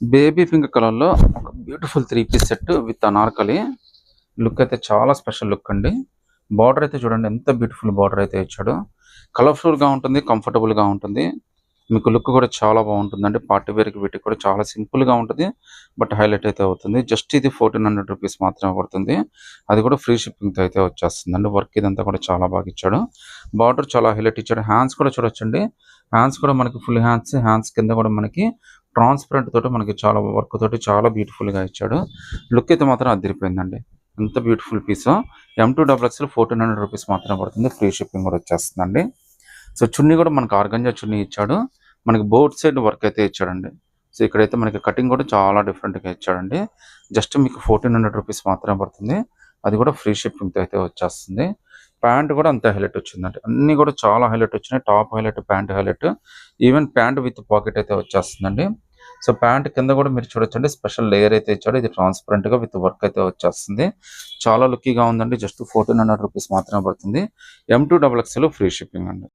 Baby pink కలర్‌లో ఒక beautiful 3 piece set with anarkali. Look అయితే చాలా స్పెషల్ లుక్ అండి. బార్డర్ అయితే చూడండి ఎంత బ్యూటిఫుల్ బార్డర్ అయితే ఇచ్చాడో. కలర్‌ఫుల్‌గా ఉంటుంది. కంఫర్టబుల్‌గా ఉంటుంది. మీకు లుక్ కూడా చాలా బాగుంటుందండి. పార్టీ వేర్‌కి వీటికి కూడా చాలా సింపుల్‌గా ఉంటది. బట్ హైలైట్ అయితే అవుతుంది. జస్ట్ ఇది ₹1400 మాత్రమే పడుతుంది. అది కూడా ఫ్రీ షిప్పింగ్‌తో అయితే వచ్చేస్తుందండి. వర్క్ ఇదంతా కూడా చాలా బాగా ఇచ్చాడు. బార్డర్ చాలా హైలైట్ ఇచ్చాడు. హ్యాండ్స్ కూడా చూడొచ్చండి. హ్యాండ్స్ కూడా మనకి ఫుల్ హ్యాండ్స్. హ్యాండ్స్ కింద కూడా మనకి ట్రాన్స్‌పరెంట్ తోటి మనకి చాలా వర్క్ తోటి చాలా బ్యూటిఫుల్‌గా ఇచ్చాడు. లుక్ అయితే మాత్రం అదిరిపోయిందండి. ఎంత beautiful peso. M2 double XL ₹1400 మాత్రమే పడుతుంది. ఫ్రీ షిప్పింగ్ కూడా వచ్చేస్తుందండి. సో చున్నీ కూడా మనకు ఆర్గంజా చున్నీ ఇచ్చాడు. మనకి బోత్ సైడ్ వర్క్ అయితే ఇచ్చాడండి. సో ఇక్కడైతే మనకి కటింగ్ కూడా చాలా డిఫరెంట్‌గా ఇచ్చాడండి. జస్ట్ మీకు ₹1400 మాత్రమే పడుతుంది. అది కూడా ఫ్రీ షిప్పింగ్‌తో అయితే వచ్చేస్తుంది. ప్యాంట్ కూడా అంతే హైలైట్ వచ్చిందండి. అన్నీ కూడా చాలా హైలైట్ వచ్చినాయి. Top highlight, pant highlight. Even pant with pocket అయితే వచ్చేస్తుందండి. సో ప్యాంట్ కింద కూడా మీరు చూడొచ్చండి స్పెషల్ లేయర్ అయితే ఇచ్చాడు. ఇది ట్రాన్స్‌పరెంట్‌గా విత్ వర్క్ అయితే వచ్చేస్తుంది. చాలా లుక్కీగా ఉందండి. జస్ట్ ₹1400 మాత్రమే పడుతుంది. M2 double XL free shipping అండి.